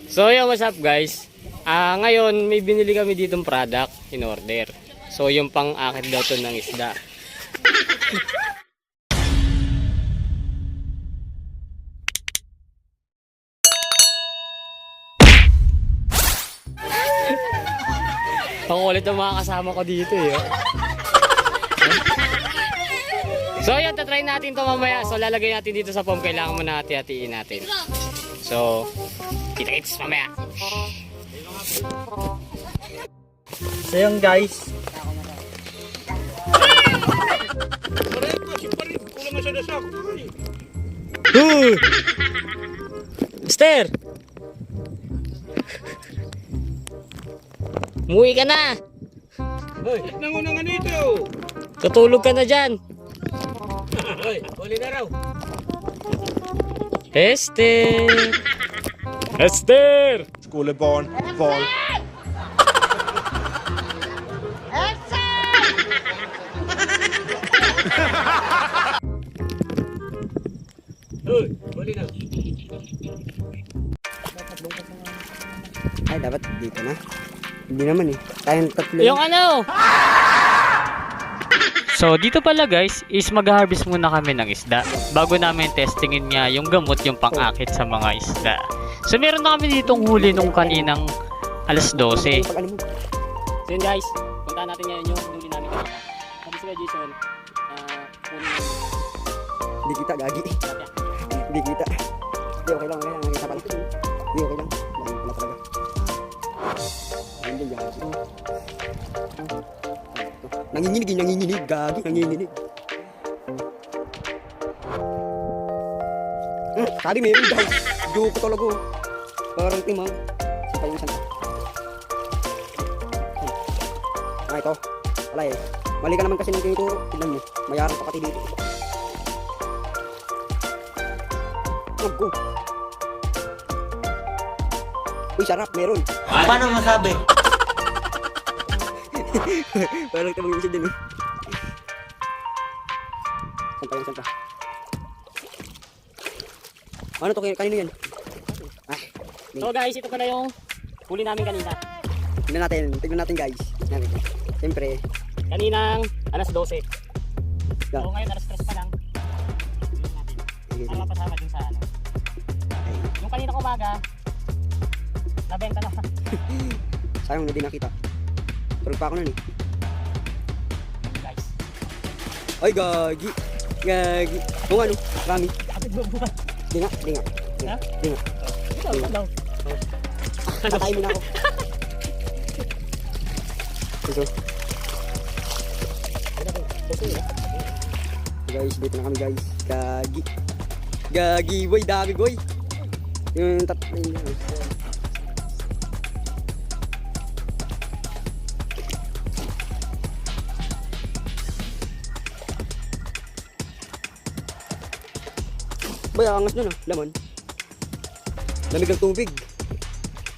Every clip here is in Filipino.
So yo, what's up guys? Ngayon may binili kami ditong product in order. So yung pang-akit daw to ng isda. Pangulit ang mga kasama ko dito eh. So yun, tatry natin to mamaya. So lalagay natin dito sa foam. Kailangan mo na hati-hatiin natin. So, kita-kits mamaya. So yun guys. Mister! Umuwi ka na! Hoy, nangunang nga nito. Tutulog ka na dyan! Hoy, huli na raw. Esther! Esther! Skolebarn, val. Hoy, huli na. Ay, dapat dito na. Hindi naman eh. Tayong tatlo. Yung ano? So dito pala guys is mag-harvest muna kami ng isda bago namin testingin nga yung gamot yung pang-akit sa mga isda. So meron na kami ditong huli nung kaninang alas 12. Pag ano mo. So yun guys, puntahan natin ngayon yung huli namin kanina. Sabi si Jason, huli namin. Hindi kita, gagi. Hindi kita. Hindi, okay lang. Nakita pala. Hindi, okay lang. Bakit pala talaga. Hindi, gagi. Nanginginig, gagi. Nanginginig. Sabi meron daw. Duko talaga. Parang timang. Saka yung isang. Ito. Wala eh. Mali ka naman kasi ng tinituro. Tignan mo. Mayarang pa kati dito. Go. Uy, sarap. Meron. Paano masabi? Parang tamang isa din. Saan pa? Ano to? Kanino yan? So guys, ito pala yung huli namin kanina. Tignan natin guys. Siyempre. Kaninang alas 12. Yeah. So ngayon alas 3 pa lang. Ang mapasama dun sa ano. Yung kanina umaga, nabenta na. Sayang hindi nakita. Tulog pa ako nun eh. Guys. Ay, gagi. Kung ano, rami. Di nga. Ha? Di nga. Ito. Patay mo na ako. Ito. Guys, dito na kami guys. Gagi boy, dami boy. Yung tatlo yun. Boy, angas nun ah, laman. Lamig ng tubig.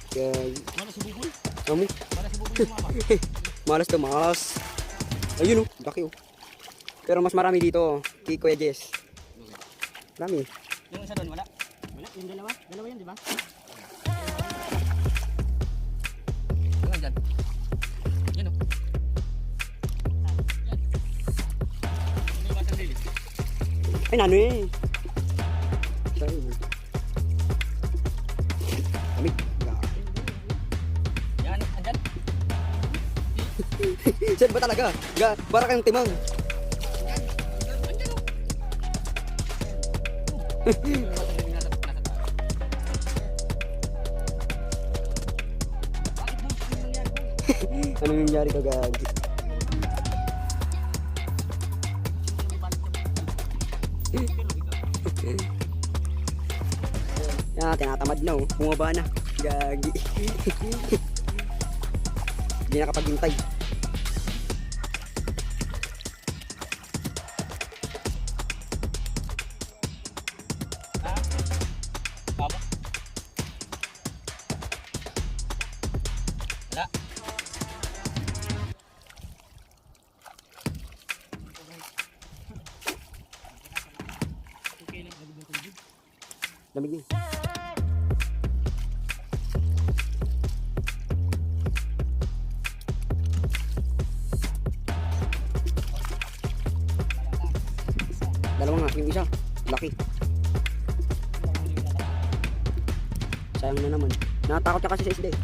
Gagi. Malas si Buboy. Amo. Malas to malas. Ayun oh, laki oh. Pero mas marami dito, kay Kuya Jess. Marami. Yung isa doon, wala. Yung dalawa yun, di ba? Hanggang dyan. Yan o. Ano yung batang lilit? Ay, nano eh. Sorry. Lamig. Yan, andyan. Saan ba talaga? Para kayong timang. Ano yung nangyari ka gagi? Tinatamad na oh. Bumaba na. Gagi. Hindi nakapaghintay. Wala. Lamig yun. Yung isa, laki. Sayang na naman. Natakot niya kasi sa isda eh.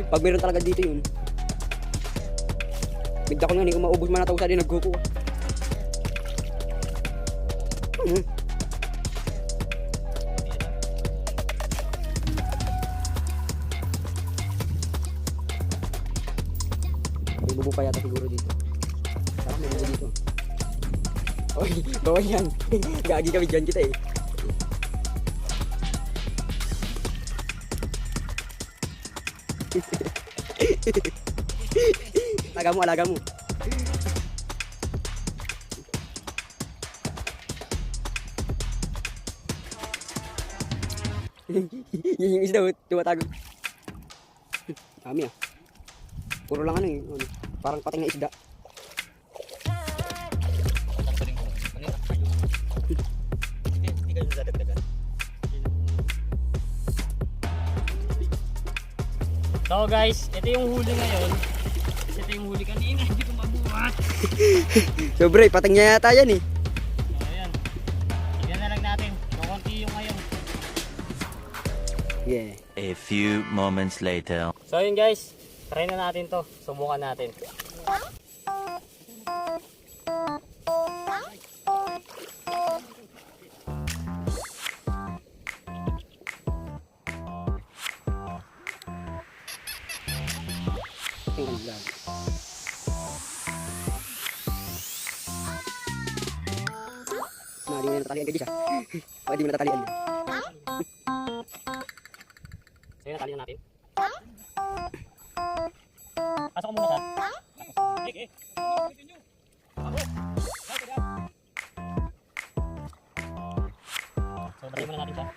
Pag meron talaga dito yun. Bigda ko nga, hindi ko maubos man natawag sa din nagkukuha. May bubo pa yata siguro dito. Parang may bubo dito. Oy, bawal yan. Gagi kami dyan kita eh. Alaga mo, alaga mo. Yung isda, tumatago. Dami ah. Puro lang ano eh. Parang pating na isda. Hindi kayo dadagdagan. So guys, ito yung huli ngayon. Kasi ito yung huli kanina, hindi ko mabuhat. Sobre, pating niya yata yan eh. So ayan. Tignan na lang natin. Kukunti yung ngayon. Yeah. A few moments later. So yun guys, try na natin to. Subukan natin. Yung ano vlog. Nah, di mo na natalian ka Jis ah. Di mo natalian. So yun, natali na natin. Pasok ko muna siya. So balik muna natin siya.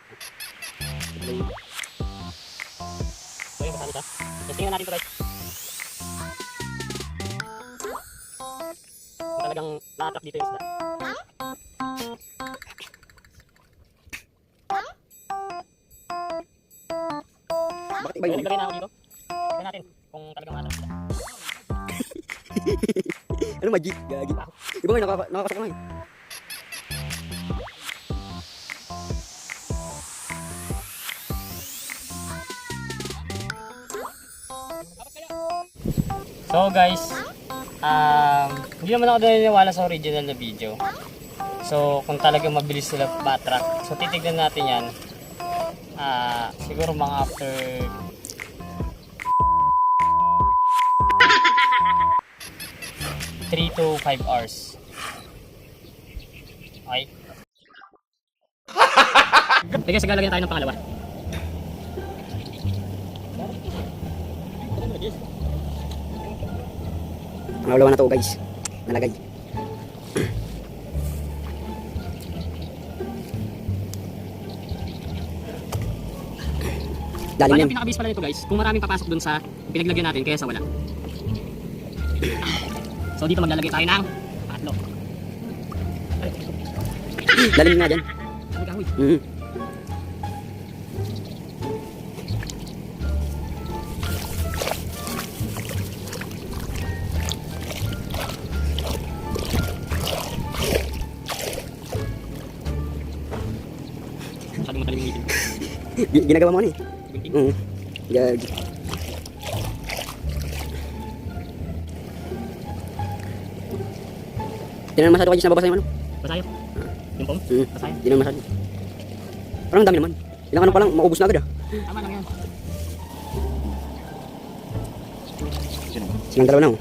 So yun, kasali siya. Testingin natin ito guys. Kung talagang na-attract dito yung isda. Bakit iba yun? Lagay na ako dito. Tignan natin kung talagang ma-attract sila. Ano magic? Gagi. Iba nga, nakakasok ka nga eh. So guys, hindi naman ako naniniwala sa original na video. So kung talagang mabilis sila batrack, so titignan natin yan. Siguro mga after 3 to 5 hours. Okay. Sige, sige, lagyan tayo ng pangalawa. Pangalawa na to guys. Nalagay. Lalim Bali, yan. ang pinakabis pala nito guys, kung maraming papasok dun sa pinaglagyan natin kaya sa wala. So dito maglalagay tayo ng tatlo. Lalim nga dyan. Ang kahoy. Masyadong matalim yung ngipin. Ginagawa mo ano eh. Gunting. Gagi. Di naman masyado kayo nababasa yung ano. Basayo. Yung pong? Basayo. Di naman masyado. Parang ang dami naman. Ilang ano pa lang, maubos na agad ah. Tama lang yan. Silang dalawa na oh.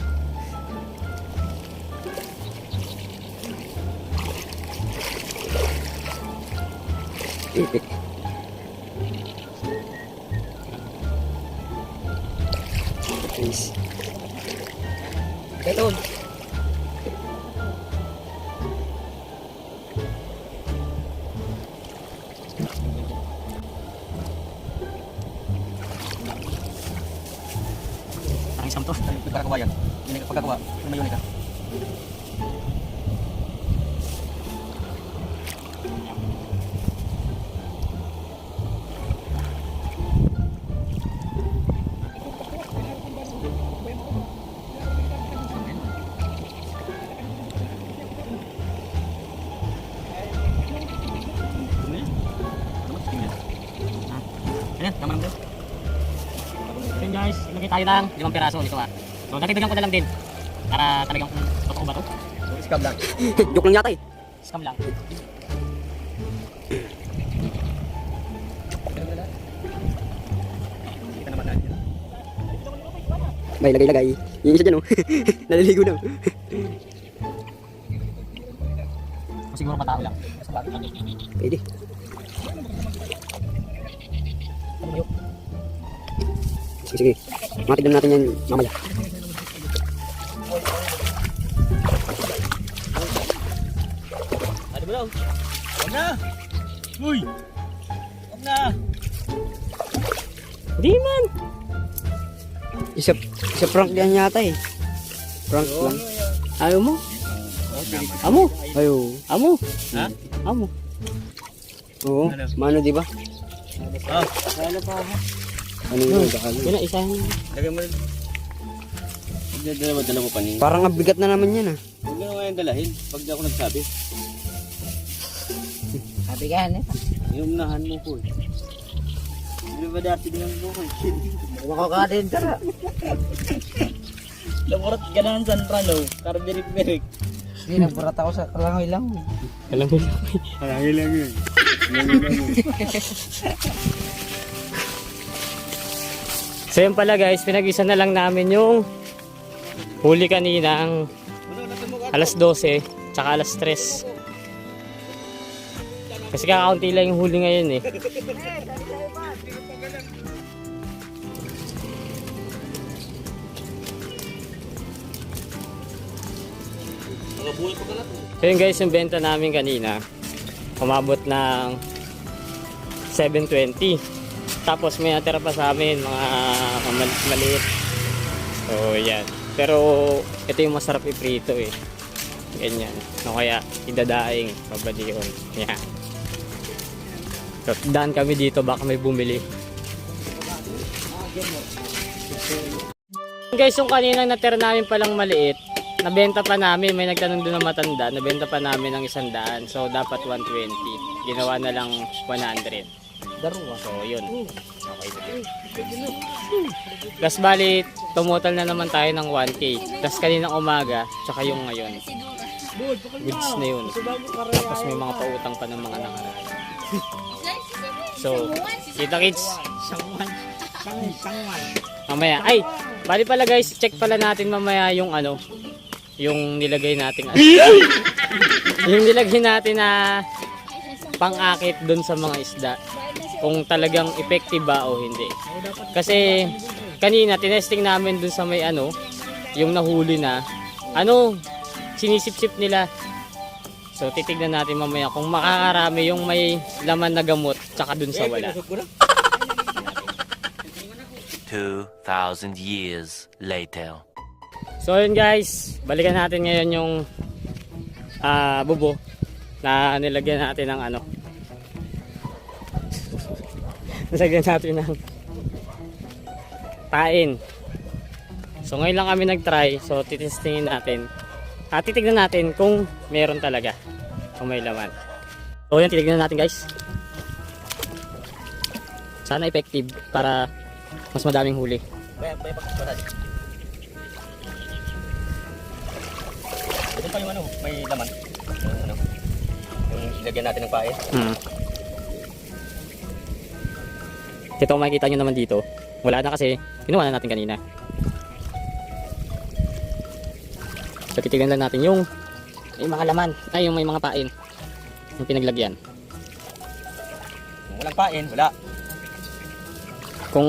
Nice. Ito. Parang isang to. Pagkagawa yan. Pagkagawa, may unika. yan. Tama naman. So yun guys, ilagay tayo ng 5 piraso nito ah. So dagdagan ko na lang din. Para talagang totoo ba to? Scam lang. Joke lang yata eh. Scam lang. Kita naman natin. Bay, lagay. Yung isa dyan oh. Naliligo na. O siguro patao lang. Pwede. Sige. Matignan natin yan mamaya. Ano ba daw? Huwag na! Uy! Huwag na! Di man. Isa prank yan yata eh. Prank lang. Ayaw mo? Amo? Ayaw. Amo? Ha? Amo. Oo. Mano di ba? Ah, Ano yung bakal? Yun na, isa. lagay mo rin. Dala mo pa niya. Parang abigat na naman yan ah. Huwag na nga yung dalahin. Pag di ako nagsabi. Sabi ka yan eh. Yung unahan mo po. Hindi ba dati din ang buko? Makakain ka na. Laborat ka na ng sanprano. Karbirik-birik. Hindi, nagburat ako sa kalangoy lang. Alam mo. Halangin lang yun. So yun pala guys, pinag-isa na lang namin yung huli kaninang alas 12 tsaka alas 3. Kasi kakaunti lang yung huli ngayon eh. So yun guys, yung benta namin kanina umabot ng 720. Tapos may natira pa sa amin mga maliit. So yan. Pero ito yung masarap iprito eh. Ganyan. O kaya idadaing pabadihon. Yan. So daan kami dito, baka may bumili. Guys, yung kaninang natira namin palang maliit, nabenta pa namin, may nagtanong doon na matanda, nabenta pa namin ng 100. So dapat 120. Ginawa na lang 100. Darwa. So yun. Okay. Tapos bali, tumutal na naman tayo ng 1K. Tapos kaninang umaga, tsaka yung ngayon. Goods na yun. Tapos may mga pautang pa ng mga nakaraan. So, kita kids. Mamaya. Ay, bali pala guys, check pala natin mamaya yung ano, yung nilagay natin. Yung nilagay natin na pang-akit dun sa mga isda. Kung talagang effective ba o hindi. Kasi kanina tinesting namin dun sa may ano, yung nahuli na, ano, sinisip-sip nila. So titignan natin mamaya kung makakarami yung may laman na gamot tsaka dun sa wala. 2,000 years later. So yun guys, balikan natin ngayon yung bubo na nilagyan natin ng ano. Nilagyan natin ng pain. So ngayon lang kami nag-try. So titestingin natin. Titignan natin kung meron talaga. Kung may laman. So yan, titignan natin guys. Sana effective para mas madaming huli. Bayang pagkakita. Ito pa yung ano, may laman. Yung ano, yung ilagyan natin ng pae. Ito kung makikita nyo naman dito, wala na kasi kinuha na natin kanina. So titignan lang natin yung may mga laman, ay yung may mga pain, yung pinaglagyan. Kung walang pain, wala. Kung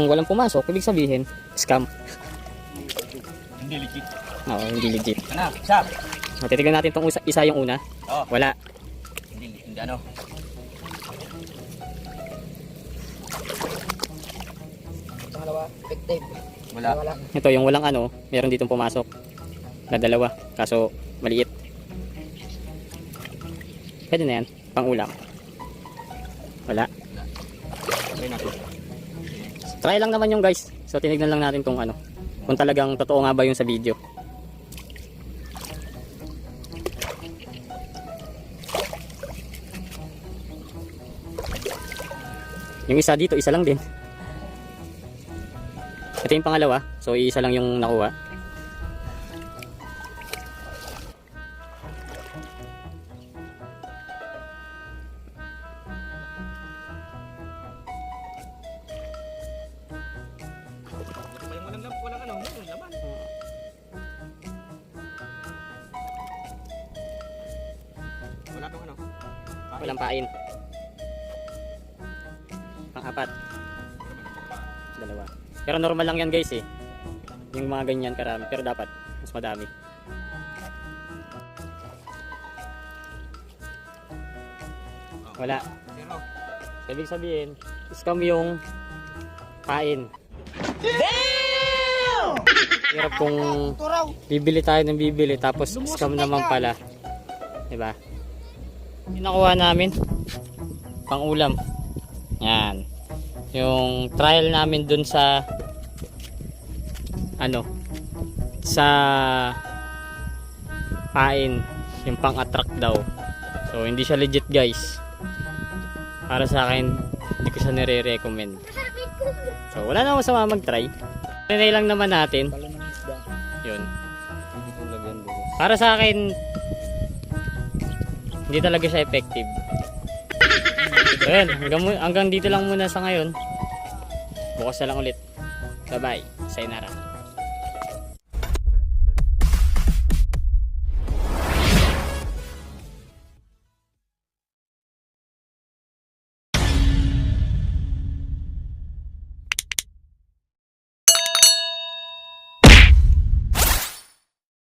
walang pumasok, ibig sabihin scam. Hindi legit. Oo, hindi legit. Ano, shop. So, titignan natin itong isa yung una. Oh, Wala. hindi ano. Pangalawa, effective. Wala. Ito yung walang ano, meron ditong pumasok na dalawa, kaso maliit. Pwede na yan, pang ulam. Wala. Okay na. Try lang naman yung guys. So tinignan lang natin kung ano, kung talagang totoo nga ba yung sa video. Yung isa dito, isa lang din. Ito yung pangalawa. So, isa lang yung nakuha. Walang ano, walang laman. Wala tong ano. Walang pain. Pang-apat. Dalawa. Pero normal lang yan guys eh. Yung mga ganyan karami. Pero dapat mas madami. Wala. Zero. So, ibig sabihin, scam yung pain. Damn! Hirap kung bibili tayo ng bibili tapos scam naman pala. Diba? Yung nakuha namin, pang ulam. Yan. Yung trial namin dun sa ano, sa pain, yung pang attract daw. So hindi siya legit guys. Para sa akin, hindi ko siya nire-recommend. So wala na masama mag-try. Trinay lang naman natin. Yun. Para sa akin, hindi talaga siya effective. So yun, hanggang dito lang muna sa ngayon. Bukas na lang ulit. Bye bye. Sayonara.